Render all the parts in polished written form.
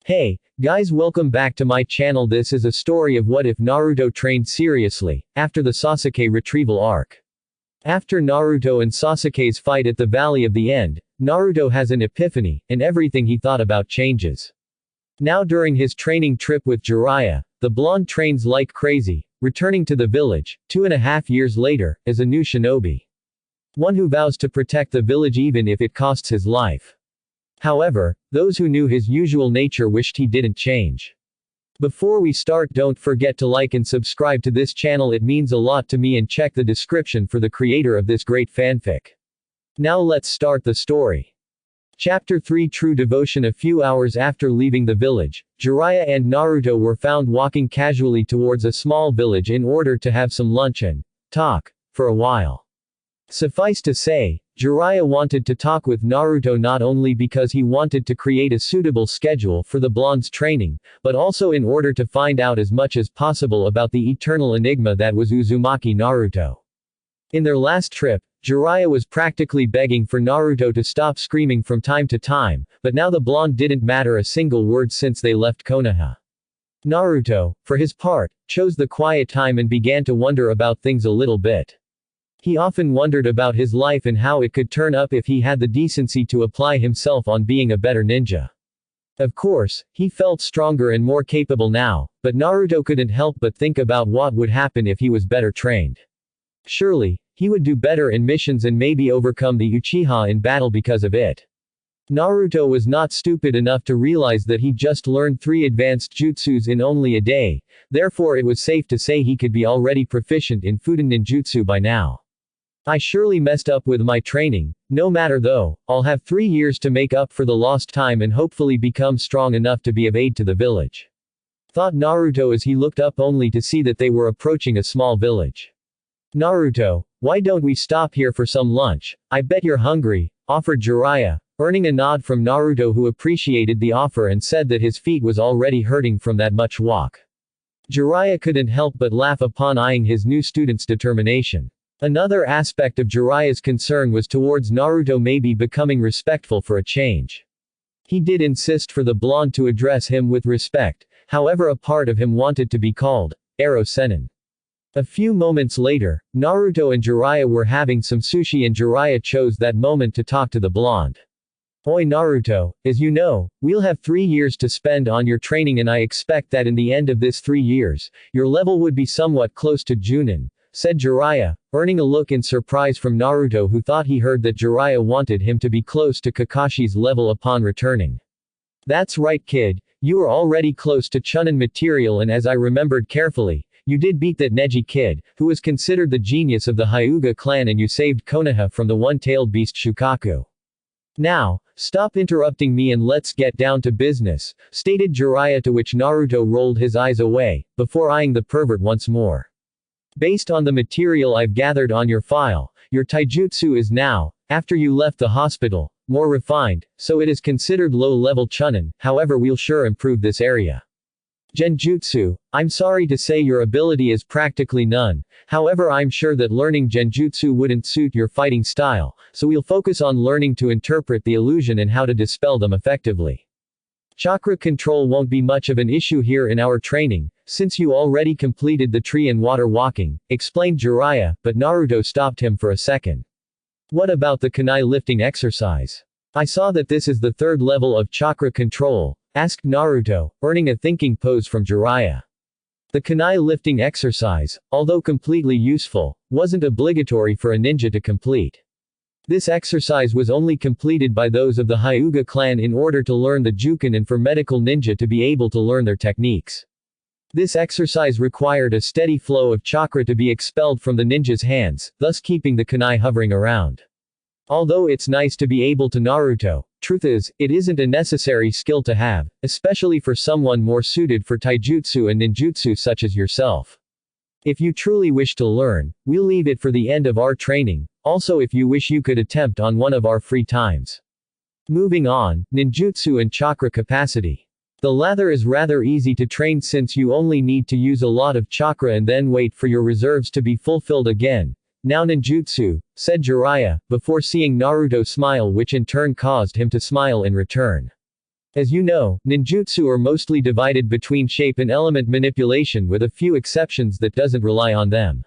Hey, guys, welcome back to my channel. This is a story of what if Naruto trained seriously, after the Sasuke retrieval arc. After Naruto and Sasuke's fight at the Valley of the End, Naruto has an epiphany, and everything he thought about changes. Now during his training trip with Jiraiya, the blonde trains like crazy, returning to the village, 2.5 years later, as a new shinobi. One who vows to protect the village even if it costs his life. However, those who knew his usual nature wished he didn't change. Before we start, don't forget to like and subscribe to this channel, it means a lot to me, and check the description for the creator of this great fanfic. Now let's start the story. Chapter 3 True Devotion. A few hours after leaving the village, Jiraiya and Naruto were found walking casually towards a small village in order to have some lunch and talk for a while. Suffice to say, Jiraiya wanted to talk with Naruto not only because he wanted to create a suitable schedule for the blonde's training, but also in order to find out as much as possible about the eternal enigma that was Uzumaki Naruto. In their last trip, Jiraiya was practically begging for Naruto to stop screaming from time to time, but now the blonde didn't matter a single word since they left Konoha. Naruto, for his part, chose the quiet time and began to wonder about things a little bit. He often wondered about his life and how it could turn up if he had the decency to apply himself on being a better ninja. Of course, he felt stronger and more capable now, but Naruto couldn't help but think about what would happen if he was better trained. Surely, he would do better in missions and maybe overcome the Uchiha in battle because of it. Naruto was not stupid enough to realize that he just learned 3 advanced jutsus in only a day, therefore it was safe to say he could be already proficient in Fuden ninjutsu by now. I surely messed up with my training, no matter though, I'll have 3 years to make up for the lost time and hopefully become strong enough to be of aid to the village. Thought Naruto as he looked up only to see that they were approaching a small village. Naruto, why don't we stop here for some lunch? I bet you're hungry, offered Jiraiya, earning a nod from Naruto, who appreciated the offer and said that his feet was already hurting from that much walk. Jiraiya couldn't help but laugh upon eyeing his new student's determination. Another aspect of Jiraiya's concern was towards Naruto maybe becoming respectful for a change. He did insist for the blonde to address him with respect, however a part of him wanted to be called Ero Sennin. A few moments later, Naruto and Jiraiya were having some sushi and Jiraiya chose that moment to talk to the blonde. Oi Naruto, as you know, we'll have 3 years to spend on your training, and I expect that in the end of this 3 years, your level would be somewhat close to Junin, said Jiraiya, earning a look in surprise from Naruto, who thought he heard that Jiraiya wanted him to be close to Kakashi's level upon returning. That's right kid, you are already close to Chunin material, and as I remembered carefully, you did beat that Neji kid, who was considered the genius of the Hyuga clan, and you saved Konoha from the one-tailed beast Shukaku. Now, stop interrupting me and let's get down to business, stated Jiraiya, to which Naruto rolled his eyes away, before eyeing the pervert once more. Based on the material I've gathered on your file, your taijutsu is now, after you left the hospital, more refined, so it is considered low-level chunin, however we'll sure improve this area. Genjutsu, I'm sorry to say your ability is practically none, however I'm sure that learning genjutsu wouldn't suit your fighting style, so we'll focus on learning to interpret the illusion and how to dispel them effectively. Chakra control won't be much of an issue here in our training, since you already completed the tree and water walking, explained Jiraiya, but Naruto stopped him for a second. What about the kunai lifting exercise? I saw that this is the 3rd level of chakra control, asked Naruto, earning a thinking pose from Jiraiya. The kunai lifting exercise, although completely useful, wasn't obligatory for a ninja to complete. This exercise was only completed by those of the Hyuga clan in order to learn the Juken and for medical ninja to be able to learn their techniques. This exercise required a steady flow of chakra to be expelled from the ninja's hands, thus keeping the kunai hovering around. Although it's nice to be able to Naruto, truth is, it isn't a necessary skill to have, especially for someone more suited for taijutsu and ninjutsu such as yourself. If you truly wish to learn, we'll leave it for the end of our training, also if you wish you could attempt on one of our free times. Moving on, ninjutsu and chakra capacity. The latter is rather easy to train since you only need to use a lot of chakra and then wait for your reserves to be fulfilled again. Now ninjutsu, said Jiraiya, before seeing Naruto smile, which in turn caused him to smile in return. As you know, ninjutsu are mostly divided between shape and element manipulation with a few exceptions that doesn't rely on them.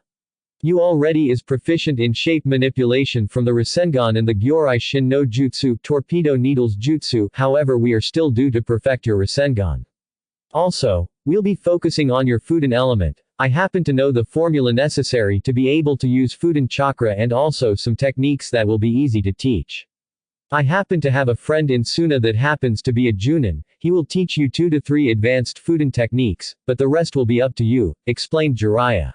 You already is proficient in shape manipulation from the Rasengan and the Gyorai Shin no Jutsu torpedo needles jutsu, however we are still due to perfect your Rasengan. Also, we'll be focusing on your Fudan element. I happen to know the formula necessary to be able to use Fudan chakra and also some techniques that will be easy to teach. I happen to have a friend in Suna that happens to be a Junin, he will teach you 2 to 3 advanced Fudan techniques, but the rest will be up to you, explained Jiraiya.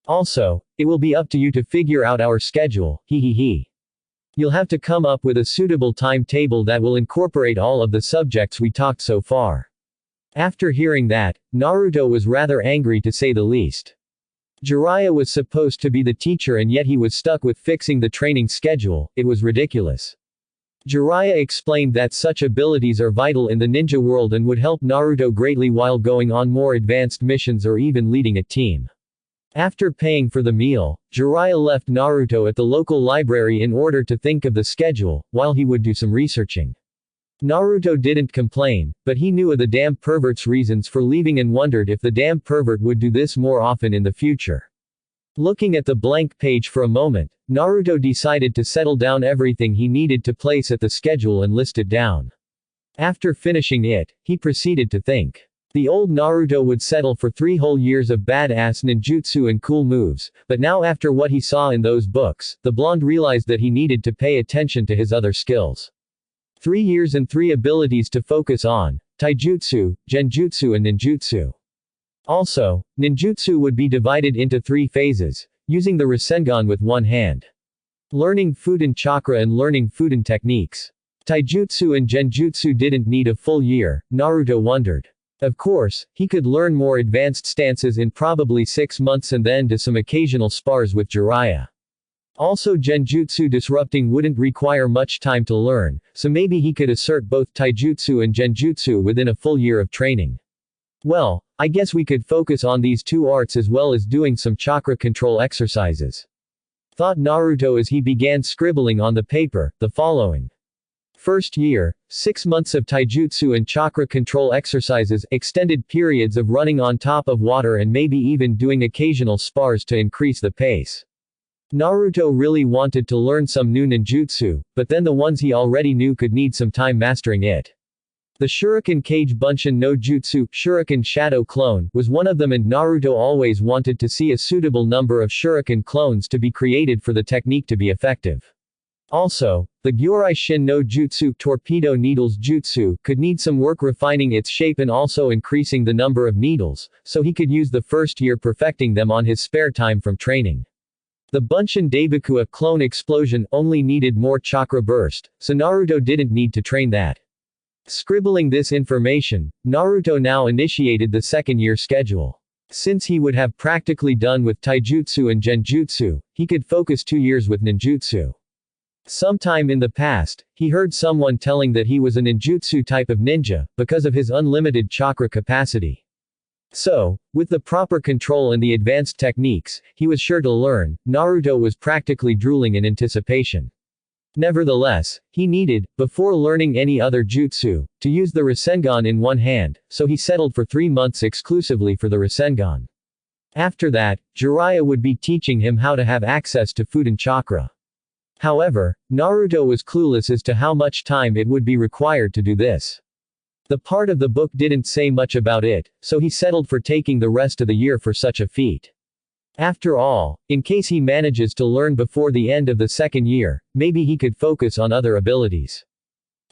Also, it will be up to you to figure out our schedule, he. You'll have to come up with a suitable timetable that will incorporate all of the subjects we talked so far. After hearing that, Naruto was rather angry to say the least. Jiraiya was supposed to be the teacher and yet he was stuck with fixing the training schedule, it was ridiculous. Jiraiya explained that such abilities are vital in the ninja world and would help Naruto greatly while going on more advanced missions or even leading a team. After paying for the meal, Jiraiya left Naruto at the local library in order to think of the schedule, while he would do some researching. Naruto didn't complain, but he knew of the damn pervert's reasons for leaving and wondered if the damn pervert would do this more often in the future. Looking at the blank page for a moment, Naruto decided to settle down everything he needed to place at the schedule and list it down. After finishing it, he proceeded to think. The old Naruto would settle for 3 whole years of badass ninjutsu and cool moves, but now after what he saw in those books, the blonde realized that he needed to pay attention to his other skills. 3 years and 3 abilities to focus on: taijutsu, genjutsu and ninjutsu. Also, ninjutsu would be divided into 3 phases, using the Rasengan with one hand. Learning Fudan chakra and learning Fudan techniques. Taijutsu and genjutsu didn't need a full year, Naruto wondered. Of course, he could learn more advanced stances in probably 6 months and then do some occasional spars with Jiraiya. Also genjutsu disrupting wouldn't require much time to learn, so maybe he could assert both taijutsu and genjutsu within a full year of training. Well, I guess we could focus on these 2 arts as well as doing some chakra control exercises. Thought Naruto as he began scribbling on the paper, the following. First year, 6 months of taijutsu and chakra control exercises, extended periods of running on top of water and maybe even doing occasional spars to increase the pace. Naruto really wanted to learn some new ninjutsu, but then the ones he already knew could need some time mastering it. The Shuriken Kage Bunshin no Jutsu, Shuriken Shadow Clone, was one of them and Naruto always wanted to see a suitable number of Shuriken clones to be created for the technique to be effective. Also, the Gyorai Shin no Jutsu torpedo needles jutsu could need some work refining its shape and also increasing the number of needles, so he could use the first year perfecting them on his spare time from training. The Bunshin Daibakua clone explosion only needed more chakra burst, so Naruto didn't need to train that. Scribbling this information, Naruto now initiated the 2nd year schedule. Since he would have practically done with taijutsu and genjutsu, he could focus 2 years with ninjutsu. Sometime in the past, he heard someone telling that he was a ninjutsu type of ninja, because of his unlimited chakra capacity. So, with the proper control and the advanced techniques, he was sure to learn. Naruto was practically drooling in anticipation. Nevertheless, he needed, before learning any other jutsu, to use the Rasengan in one hand, so he settled for 3 months exclusively for the Rasengan. After that, Jiraiya would be teaching him how to have access to Fudan chakra. However, Naruto was clueless as to how much time it would be required to do this. The part of the book didn't say much about it, so he settled for taking the rest of the year for such a feat. After all, in case he manages to learn before the end of the 2nd year, maybe he could focus on other abilities.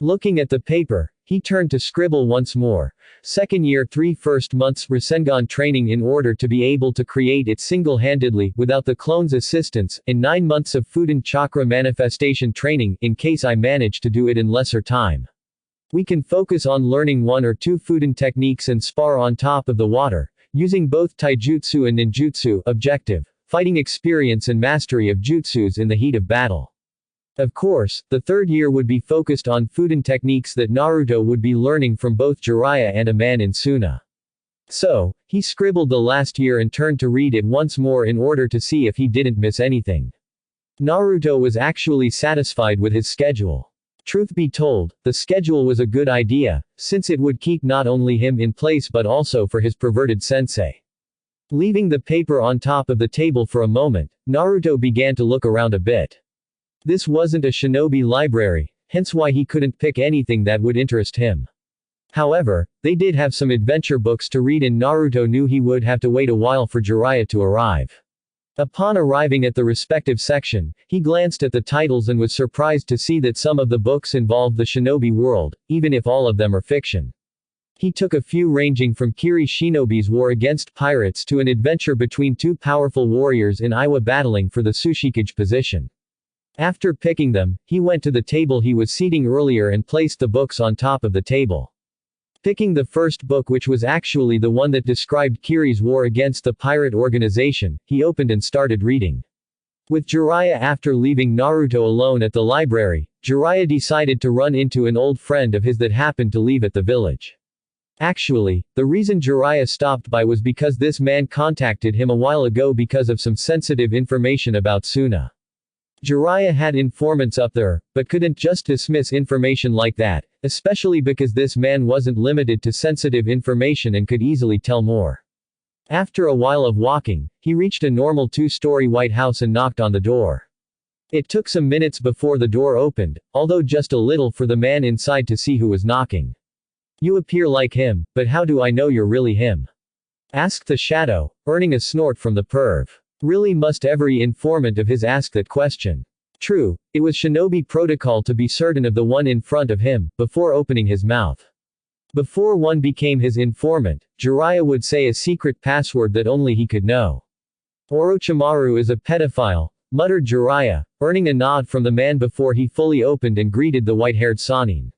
Looking at the paper, he turned to scribble once more. 2nd year 3 first months Rasengan training in order to be able to create it single-handedly, without the clone's assistance, and 9 months of Fudan chakra manifestation training, in case I manage to do it in lesser time. We can focus on learning 1 or 2 Fudan techniques and spar on top of the water, using both taijutsu and ninjutsu. Objective: fighting experience and mastery of jutsus in the heat of battle. Of course, the 3rd year would be focused on Fudan techniques that Naruto would be learning from both Jiraiya and a man in Suna. So, he scribbled the last year and turned to read it once more in order to see if he didn't miss anything. Naruto was actually satisfied with his schedule. Truth be told, the schedule was a good idea, since it would keep not only him in place but also for his perverted sensei. Leaving the paper on top of the table for a moment, Naruto began to look around a bit. This wasn't a shinobi library, hence why he couldn't pick anything that would interest him. However, they did have some adventure books to read and Naruto knew he would have to wait a while for Jiraiya to arrive. Upon arriving at the respective section, he glanced at the titles and was surprised to see that some of the books involved the shinobi world, even if all of them are fiction. He took a few ranging from Kiri Shinobi's war against pirates to an adventure between two powerful warriors in Iwa battling for the Tsushikage position. After picking them, he went to the table he was seating earlier and placed the books on top of the table. Picking the first book, which was actually the one that described Kiri's war against the pirate organization, he opened and started reading. With Jiraiya after leaving Naruto alone at the library, Jiraiya decided to run into an old friend of his that happened to leave at the village. Actually, the reason Jiraiya stopped by was because this man contacted him a while ago because of some sensitive information about Suna. Jiraiya had informants up there, but couldn't just dismiss information like that, especially because this man wasn't limited to sensitive information and could easily tell more. After a while of walking, he reached a normal two-story white house and knocked on the door. It took some minutes before the door opened, although just a little for the man inside to see who was knocking. "You appear like him, but how do I know you're really him?" asked the shadow, earning a snort from the perv. Really must every informant of his ask that question. True, it was shinobi protocol to be certain of the one in front of him, before opening his mouth. Before one became his informant, Jiraiya would say a secret password that only he could know. "Orochimaru is a pedophile," muttered Jiraiya, earning a nod from the man before he fully opened and greeted the white-haired Sannin.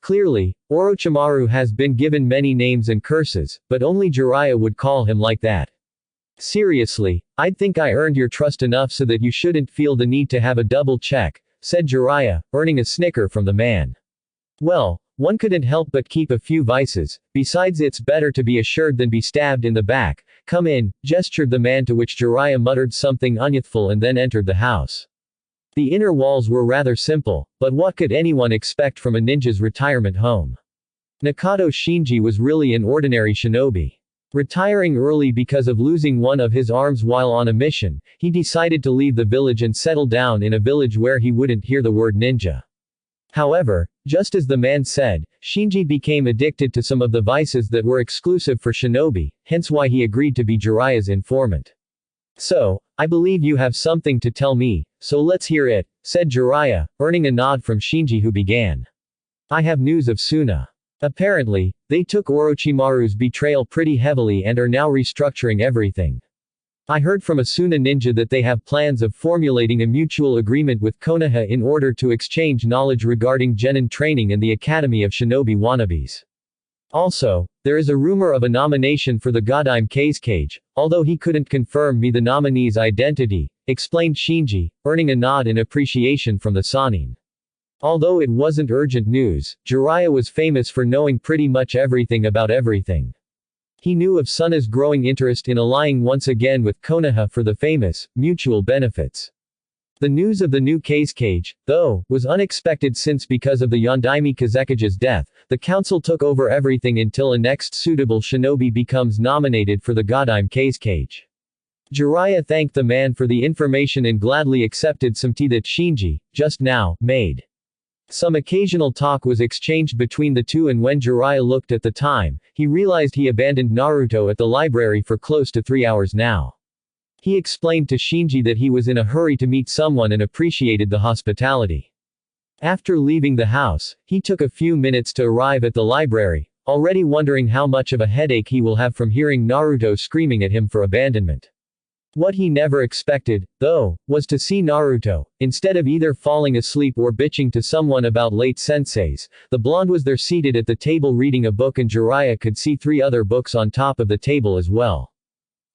Clearly, Orochimaru has been given many names and curses, but only Jiraiya would call him like that. "Seriously, I'd think I earned your trust enough so that you shouldn't feel the need to have a double check," said Jiraiya, earning a snicker from the man. "Well, one couldn't help but keep a few vices, besides it's better to be assured than be stabbed in the back. Come in," gestured the man, to which Jiraiya muttered something unyouthful and then entered the house. The inner walls were rather simple, but what could anyone expect from a ninja's retirement home? Nakato Shinji was really an ordinary shinobi. Retiring early because of losing one of his arms while on a mission, he decided to leave the village and settle down in a village where he wouldn't hear the word ninja. However, just as the man said, Shinji became addicted to some of the vices that were exclusive for shinobi, hence why he agreed to be Jiraiya's informant. "So, I believe you have something to tell me, so let's hear it," said Jiraiya, earning a nod from Shinji, who began. "I have news of Suna. Apparently, they took Orochimaru's betrayal pretty heavily and are now restructuring everything. I heard from a Suna ninja that they have plans of formulating a mutual agreement with Konoha in order to exchange knowledge regarding genin training and the Academy of Shinobi Wannabes. Also, there is a rumor of a nomination for the Godime Cage, although he couldn't confirm me the nominee's identity," explained Shinji, earning a nod in appreciation from the Sannin. Although it wasn't urgent news, Jiraiya was famous for knowing pretty much everything about everything. He knew of Suna's growing interest in allying once again with Konoha for the famous, mutual benefits. The news of the new cage, though, was unexpected since because of the Yondaime Kazekage's death, the council took over everything until a next suitable shinobi becomes nominated for the Godime cage. Jiraiya thanked the man for the information and gladly accepted some tea that Shinji, just now, made. Some occasional talk was exchanged between the two, and when Jiraiya looked at the time, he realized he abandoned Naruto at the library for close to 3 hours now. He explained to Shinji that he was in a hurry to meet someone and appreciated the hospitality. After leaving the house, he took a few minutes to arrive at the library, already wondering how much of a headache he will have from hearing Naruto screaming at him for abandonment. What he never expected, though, was to see Naruto, instead of either falling asleep or bitching to someone about late senseis, the blonde was there seated at the table reading a book, and Jiraiya could see 3 other books on top of the table as well.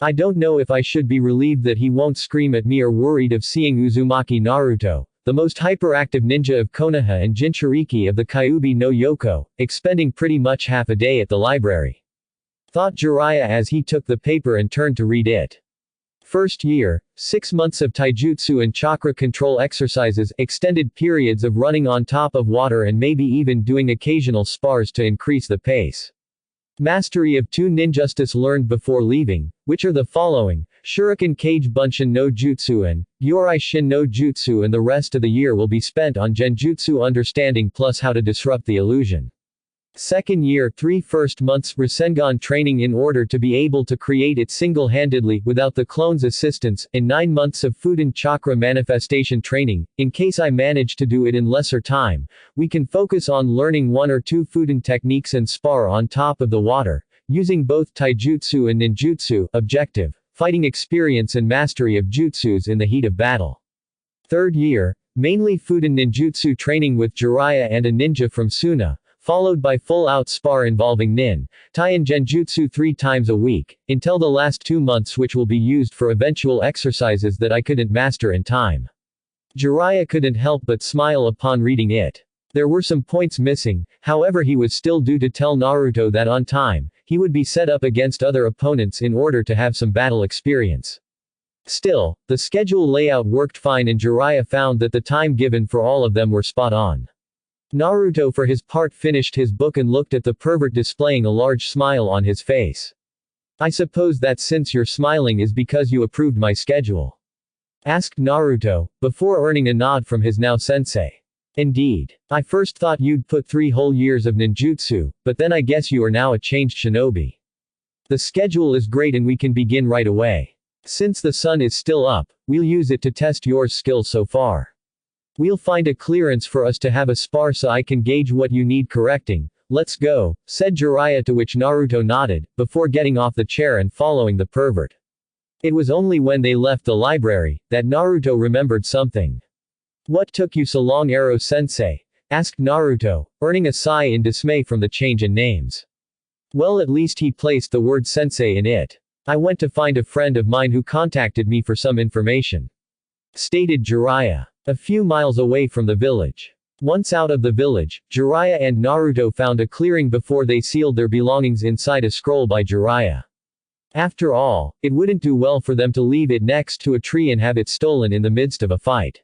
I don't know if I should be relieved that he won't scream at me or worried of seeing Uzumaki Naruto, the most hyperactive ninja of Konoha and Jinchuriki of the Kyuubi no Yoko, expending pretty much half a day at the library. Thought Jiraiya as he took the paper and turned to read it. First year, 6 months of taijutsu and chakra control exercises, extended periods of running on top of water and maybe even doing occasional spars to increase the pace. Mastery of 2 ninjutsus learned before leaving, which are the following: Shuriken Kage Bunshin no Jutsu and Gyorai Shin no Jutsu, and the rest of the year will be spent on Genjutsu understanding plus how to disrupt the illusion. Second year, 3 first months Rasengan training in order to be able to create it single-handedly, without the clone's assistance, and 9 months of Fuden Chakra manifestation training. In case I manage to do it in lesser time, we can focus on learning 1 or 2 Fuden techniques and spar on top of the water, using both taijutsu and ninjutsu. Objective: fighting experience and mastery of jutsus in the heat of battle. Third year, mainly Fuden ninjutsu training with Jiraiya and a ninja from Suna, followed by full-out spar involving nin, tai and genjutsu 3 times a week, until the last 2 months, which will be used for eventual exercises that I couldn't master in time. Jiraiya couldn't help but smile upon reading it. There were some points missing, however he was still due to tell Naruto that on time, he would be set up against other opponents in order to have some battle experience. Still, the schedule layout worked fine and Jiraiya found that the time given for all of them were spot on. Naruto for his part finished his book and looked at the pervert displaying a large smile on his face. "I suppose that since you're smiling is because you approved my schedule?" asked Naruto, before earning a nod from his now sensei. "Indeed. I first thought you'd put 3 whole years of ninjutsu, but then I guess you are now a changed shinobi. The schedule is great and we can begin right away. Since the sun is still up, we'll use it to test your skills so far. We'll find a clearance for us to have a spar so I can gauge what you need correcting. Let's go," said Jiraiya, to which Naruto nodded, before getting off the chair and following the pervert. It was only when they left the library that Naruto remembered something. "What took you so long, Aro-sensei?" asked Naruto, earning a sigh in dismay from the change in names. "Well, at least he placed the word sensei in it. I went to find a friend of mine who contacted me for some information," stated Jiraiya. A few miles away from the village. Once out of the village, Jiraiya and Naruto found a clearing before they sealed their belongings inside a scroll by Jiraiya. After all, it wouldn't do well for them to leave it next to a tree and have it stolen in the midst of a fight.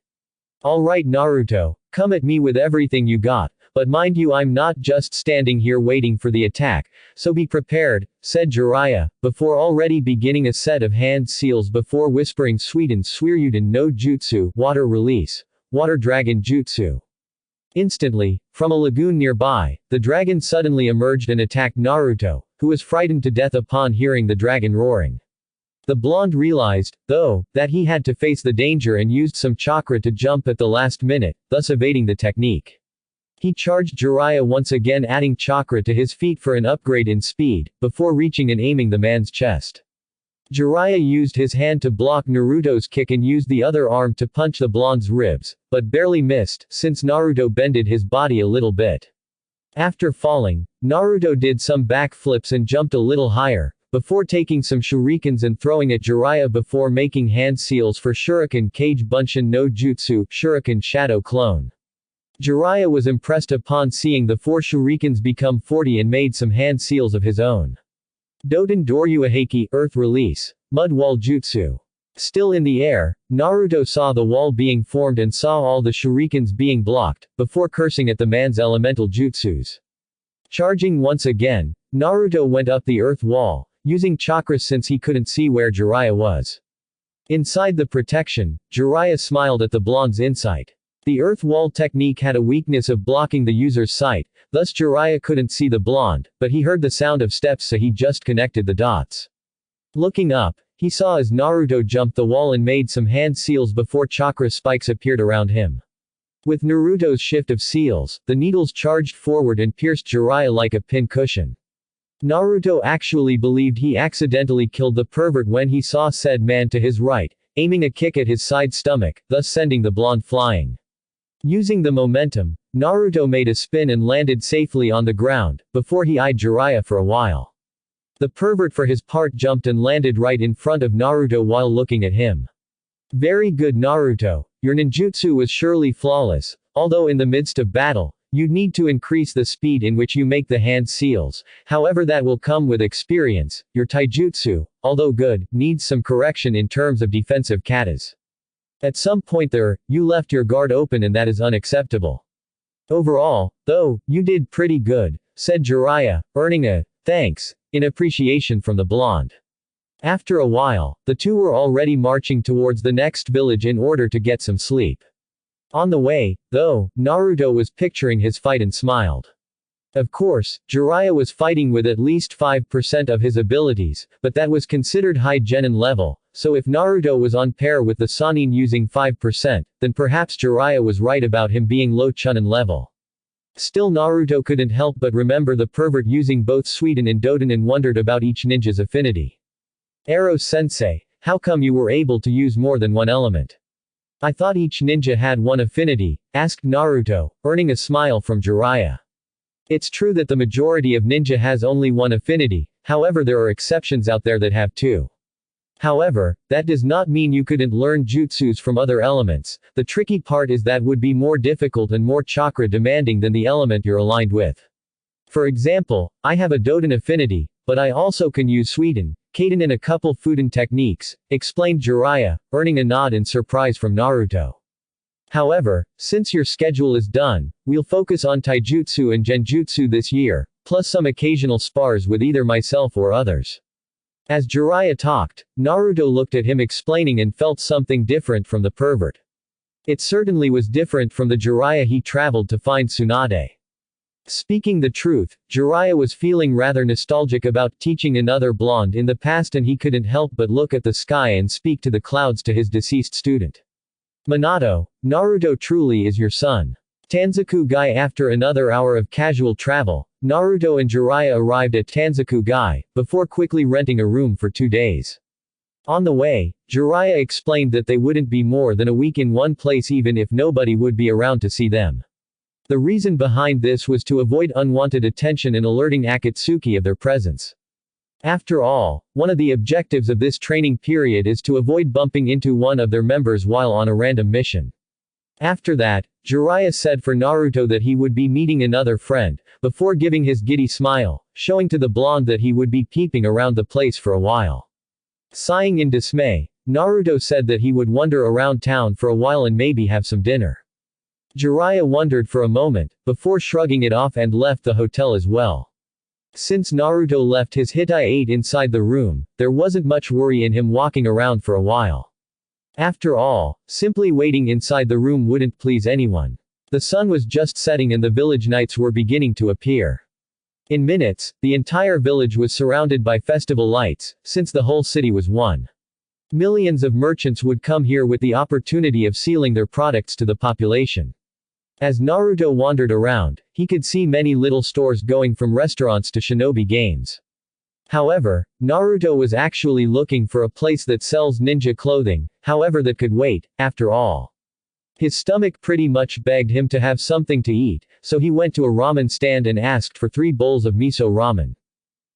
"Alright Naruto, come at me with everything you got, but mind you, I'm not just standing here waiting for the attack, so be prepared," said Jiraiya, before already beginning a set of hand seals before whispering Suiden Suiryuden no Jutsu, water release, water dragon jutsu. Instantly, from a lagoon nearby, the dragon suddenly emerged and attacked Naruto, who was frightened to death upon hearing the dragon roaring. The blonde realized, though, that he had to face the danger and used some chakra to jump at the last minute, thus evading the technique. He charged Jiraiya once again, adding chakra to his feet for an upgrade in speed, before reaching and aiming the man's chest. Jiraiya used his hand to block Naruto's kick and used the other arm to punch the blonde's ribs, but barely missed, since Naruto bended his body a little bit. After falling, Naruto did some backflips and jumped a little higher, before taking some shurikens and throwing at Jiraiya before making hand seals for Shuriken Kage Bunshin no Jutsu, Shuriken Shadow Clone. Jiraiya was impressed upon seeing the 4 shurikens become 40 and made some hand seals of his own. Doden Doryuaheki, Earth Release, Mud Wall Jutsu. Still in the air, Naruto saw the wall being formed and saw all the shurikens being blocked, before cursing at the man's elemental jutsus. Charging once again, Naruto went up the earth wall, using chakras since he couldn't see where Jiraiya was. Inside the protection, Jiraiya smiled at the blonde's insight. The earth wall technique had a weakness of blocking the user's sight, thus Jiraiya couldn't see the blonde, but he heard the sound of steps, so he just connected the dots. Looking up, he saw as Naruto jumped the wall and made some hand seals before chakra spikes appeared around him. With Naruto's shift of seals, the needles charged forward and pierced Jiraiya like a pin cushion. Naruto actually believed he accidentally killed the pervert when he saw said man to his right, aiming a kick at his side stomach, thus sending the blonde flying. Using the momentum, Naruto made a spin and landed safely on the ground, before he eyed Jiraiya for a while. The pervert for his part jumped and landed right in front of Naruto while looking at him. "Very good Naruto, your ninjutsu was surely flawless, although in the midst of battle, you'd need to increase the speed in which you make the hand seals, however that will come with experience. Your taijutsu, although good, needs some correction in terms of defensive katas. At some point there, you left your guard open and that is unacceptable. Overall, though, you did pretty good, said Jiraiya, earning a thanks in appreciation from the blonde. After a while, the two were already marching towards the next village in order to get some sleep. On the way, though, Naruto was picturing his fight and smiled. Of course, Jiraiya was fighting with at least 5% of his abilities, but that was considered high genin level, so if Naruto was on par with the Sannin using 5%, then perhaps Jiraiya was right about him being low chunin level. Still Naruto couldn't help but remember the pervert using both Suiden and Doden and wondered about each ninja's affinity. Aro-sensei, how come you were able to use more than one element? I thought each ninja had one affinity, asked Naruto, earning a smile from Jiraiya. It's true that the majority of ninja has only one affinity, however there are exceptions out there that have two. However, that does not mean you couldn't learn jutsus from other elements. The tricky part is that would be more difficult and more chakra demanding than the element you're aligned with. For example, I have a Doden affinity, but I also can use Suiden, Kaden and a couple Fuden techniques, explained Jiraiya, earning a nod in surprise from Naruto. However, since your schedule is done, we'll focus on taijutsu and genjutsu this year, plus some occasional spars with either myself or others. As Jiraiya talked, Naruto looked at him explaining and felt something different from the pervert. It certainly was different from the Jiraiya he traveled to find Tsunade. Speaking the truth, Jiraiya was feeling rather nostalgic about teaching another blonde in the past and he couldn't help but look at the sky and speak to the clouds to his deceased student. Minato, Naruto truly is your son. Tanzaku-gai. After another hour of casual travel, Naruto and Jiraiya arrived at Tanzaku-gai, before quickly renting a room for 2 days. On the way, Jiraiya explained that they wouldn't be more than a week in one place even if nobody would be around to see them. The reason behind this was to avoid unwanted attention and alerting Akatsuki of their presence. After all, one of the objectives of this training period is to avoid bumping into one of their members while on a random mission. After that, Jiraiya said for Naruto that he would be meeting another friend, before giving his giddy smile, showing to the blonde that he would be peeping around the place for a while. Sighing in dismay, Naruto said that he would wander around town for a while and maybe have some dinner. Jiraiya wondered for a moment, before shrugging it off and left the hotel as well. Since Naruto left his Hitai-8 inside the room, there wasn't much worry in him walking around for a while. After all, simply waiting inside the room wouldn't please anyone. The sun was just setting and the village nights were beginning to appear. In minutes, the entire village was surrounded by festival lights, since the whole city was one. Millions of merchants would come here with the opportunity of selling their products to the population. As Naruto wandered around, he could see many little stores going from restaurants to shinobi games. However, Naruto was actually looking for a place that sells ninja clothing, however that could wait, after all. His stomach pretty much begged him to have something to eat, so he went to a ramen stand and asked for 3 bowls of miso ramen.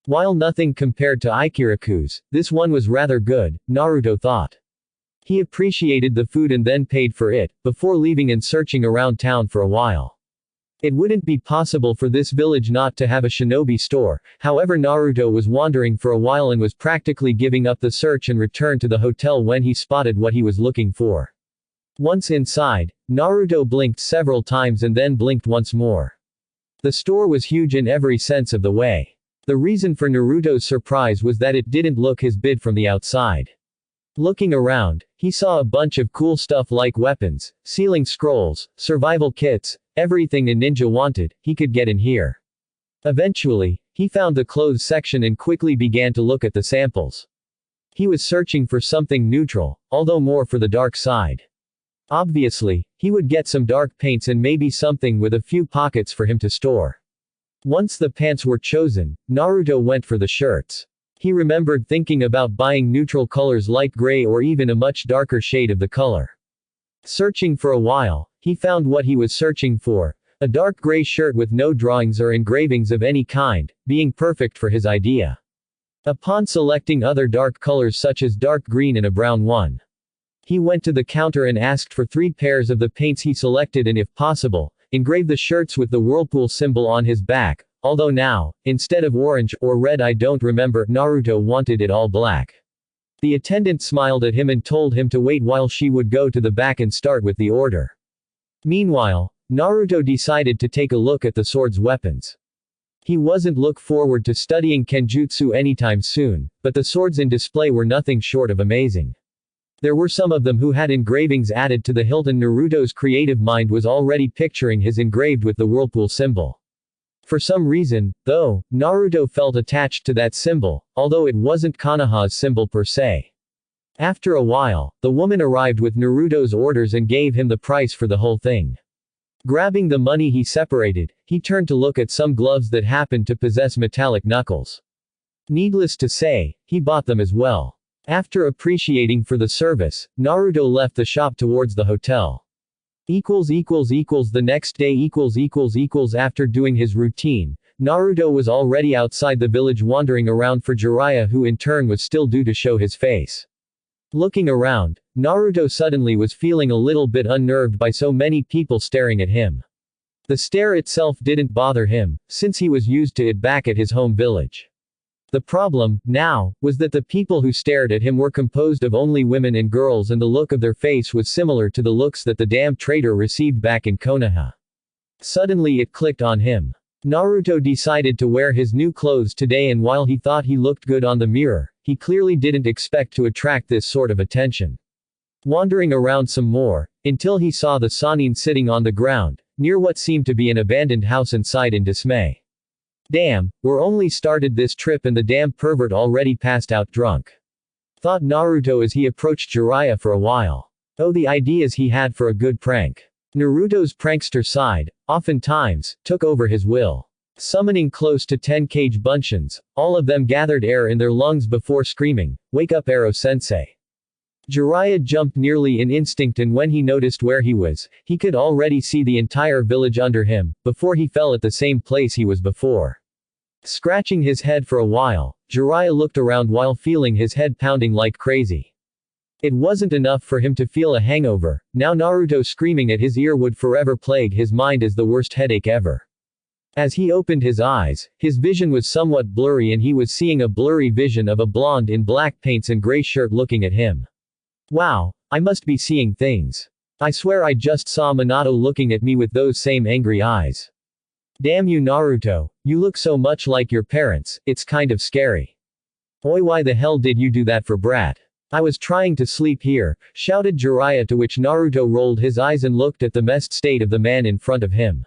While nothing compared to Ikiraku's, this one was rather good, Naruto thought. He appreciated the food and then paid for it, before leaving and searching around town for a while. It wouldn't be possible for this village not to have a shinobi store, however Naruto was wandering for a while and was practically giving up the search and returned to the hotel when he spotted what he was looking for. Once inside, Naruto blinked several times and then blinked once more. The store was huge in every sense of the way. The reason for Naruto's surprise was that it didn't look his bid from the outside. Looking around, he saw a bunch of cool stuff like weapons, sealing scrolls, survival kits, everything a ninja wanted, he could get in here. Eventually, he found the clothes section and quickly began to look at the samples. He was searching for something neutral, although more for the dark side. Obviously, he would get some dark paints and maybe something with a few pockets for him to store. Once the pants were chosen, Naruto went for the shirts. He remembered thinking about buying neutral colors like gray or even a much darker shade of the color. Searching for a while, he found what he was searching for, a dark gray shirt with no drawings or engravings of any kind, being perfect for his idea. Upon selecting other dark colors such as dark green and a brown one, he went to the counter and asked for 3 pairs of the paints he selected and if possible, engraved the shirts with the whirlpool symbol on his back, although now, instead of orange or red I don't remember, Naruto wanted it all black. The attendant smiled at him and told him to wait while she would go to the back and start with the order. Meanwhile, Naruto decided to take a look at the sword's weapons. He wasn't look forward to studying Kenjutsu anytime soon, but the swords in display were nothing short of amazing. There were some of them who had engravings added to the hilt, and Naruto's creative mind was already picturing his engraved with the whirlpool symbol. For some reason, though, Naruto felt attached to that symbol, although it wasn't Konoha's symbol per se. After a while, the woman arrived with Naruto's orders and gave him the price for the whole thing. Grabbing the money he separated, he turned to look at some gloves that happened to possess metallic knuckles. Needless to say, he bought them as well. After appreciating for the service, Naruto left the shop towards the hotel. The next day After doing his routine, Naruto was already outside the village wandering around for Jiraiya, who in turn was still due to show his face. Looking around, Naruto suddenly was feeling a little bit unnerved by so many people staring at him. The stare itself didn't bother him, since he was used to it back at his home village. The problem, now, was that the people who stared at him were composed of only women and girls, and the look of their face was similar to the looks that the damn traitor received back in Konoha. Suddenly it clicked on him. Naruto decided to wear his new clothes today, and while he thought he looked good on the mirror, he clearly didn't expect to attract this sort of attention. Wandering around some more, until he saw the Sannin sitting on the ground, near what seemed to be an abandoned house, and sighed in dismay. Damn, we're only started this trip and the damn pervert already passed out drunk. Thought Naruto as he approached Jiraiya for a while. Oh, the ideas he had for a good prank. Naruto's prankster side, oftentimes, took over his will. Summoning close to 10 cage bunchins, all of them gathered air in their lungs before screaming, "Wake up, Ero-sensei." Jiraiya jumped nearly in instinct, and when he noticed where he was, he could already see the entire village under him, before he fell at the same place he was before. Scratching his head for a while, Jiraiya looked around while feeling his head pounding like crazy. It wasn't enough for him to feel a hangover, now Naruto screaming at his ear would forever plague his mind as the worst headache ever. As he opened his eyes, his vision was somewhat blurry, and he was seeing a blurry vision of a blonde in black paints and gray shirt looking at him. Wow, I must be seeing things. I swear I just saw Minato looking at me with those same angry eyes. Damn you, Naruto, you look so much like your parents, it's kind of scary. Oi, why the hell did you do that for, brat? I was trying to sleep here, shouted Jiraiya, to which Naruto rolled his eyes and looked at the messed state of the man in front of him.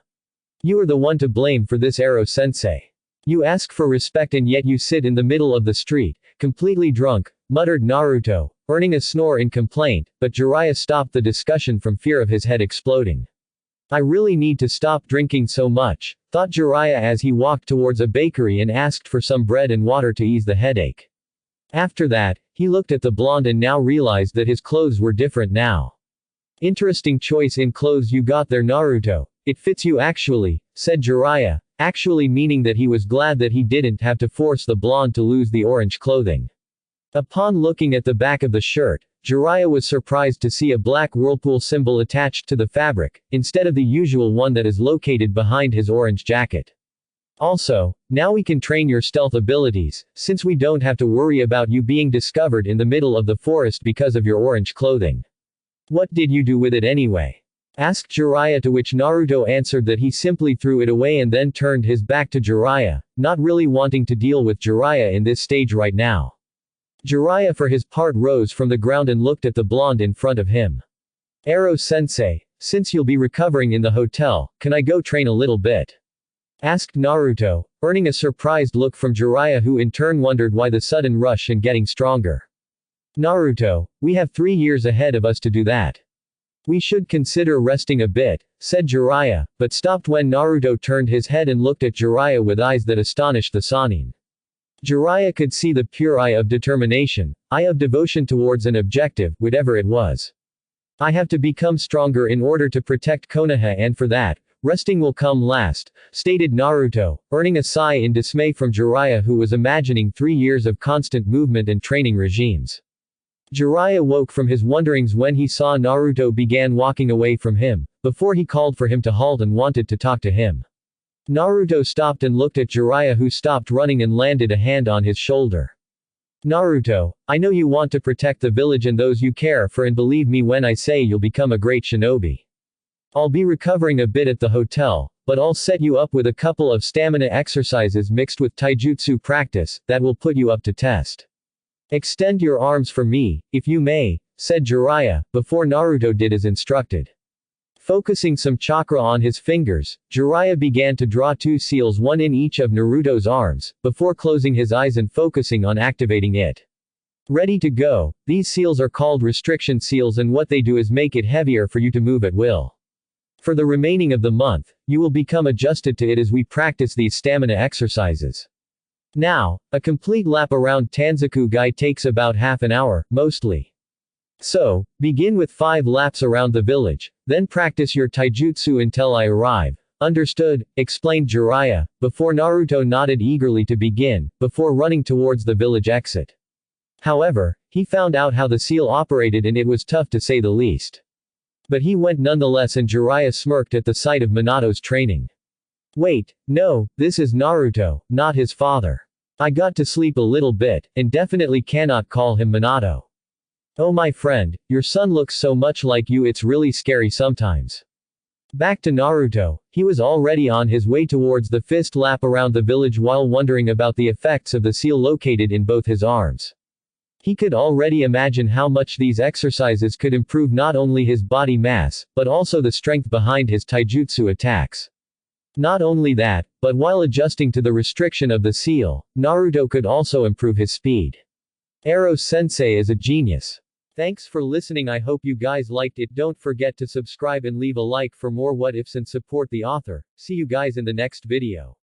You are the one to blame for this, Ero-sensei. You ask for respect and yet you sit in the middle of the street, completely drunk, muttered Naruto, earning a snore in complaint, but Jiraiya stopped the discussion from fear of his head exploding. I really need to stop drinking so much, thought Jiraiya as he walked towards a bakery and asked for some bread and water to ease the headache. After that, he looked at the blonde and now realized that his clothes were different now. Interesting choice in clothes you got there, Naruto. It fits you actually, said Jiraiya, actually meaning that he was glad that he didn't have to force the blonde to lose the orange clothing. Upon looking at the back of the shirt, Jiraiya was surprised to see a black whirlpool symbol attached to the fabric, instead of the usual one that is located behind his orange jacket. Also, now we can train your stealth abilities, since we don't have to worry about you being discovered in the middle of the forest because of your orange clothing. What did you do with it anyway? Asked Jiraiya, to which Naruto answered that he simply threw it away and then turned his back to Jiraiya, not really wanting to deal with Jiraiya in this stage right now. Jiraiya for his part rose from the ground and looked at the blonde in front of him. Ero-sensei, since you'll be recovering in the hotel, can I go train a little bit? Asked Naruto, earning a surprised look from Jiraiya, who in turn wondered why the sudden rush and getting stronger. Naruto, we have 3 years ahead of us to do that. We should consider resting a bit, said Jiraiya, but stopped when Naruto turned his head and looked at Jiraiya with eyes that astonished the Sannin. Jiraiya could see the pure eye of determination, eye of devotion towards an objective, whatever it was. I have to become stronger in order to protect Konoha, and for that, resting will come last, stated Naruto, earning a sigh in dismay from Jiraiya, who was imagining 3 years of constant movement and training regimes. Jiraiya woke from his wonderings when he saw Naruto began walking away from him, before he called for him to halt and wanted to talk to him. Naruto stopped and looked at Jiraiya, who stopped running and landed a hand on his shoulder. Naruto, I know you want to protect the village and those you care for, and believe me when I say you'll become a great shinobi. I'll be recovering a bit at the hotel, but I'll set you up with a couple of stamina exercises mixed with taijutsu practice, that will put you up to test. Extend your arms for me, if you may, said Jiraiya, before Naruto did as instructed. Focusing some chakra on his fingers, Jiraiya began to draw 2 seals, one in each of Naruto's arms, before closing his eyes and focusing on activating it. Ready to go, these seals are called restriction seals, and what they do is make it heavier for you to move at will. For the remaining of the month, you will become adjusted to it as we practice these stamina exercises. Now, a complete lap around Tanzaku-gai takes about half an hour, mostly. So, begin with 5 laps around the village, then practice your taijutsu until I arrive. Understood, explained Jiraiya, before Naruto nodded eagerly to begin, before running towards the village exit. However, he found out how the seal operated and it was tough to say the least. But he went nonetheless, and Jiraiya smirked at the sight of Minato's training. Wait, no, this is Naruto, not his father. I got to sleep a little bit, and definitely cannot call him Minato. Oh my friend, your son looks so much like you, it's really scary sometimes. Back to Naruto, he was already on his way towards the 5th lap around the village while wondering about the effects of the seal located in both his arms. He could already imagine how much these exercises could improve not only his body mass, but also the strength behind his taijutsu attacks. Not only that, but while adjusting to the restriction of the seal, Naruto could also improve his speed. Ero-sensei is a genius. Thanks for listening. I hope you guys liked it. Don't forget to subscribe and leave a like for more what ifs and support the author. See you guys in the next video.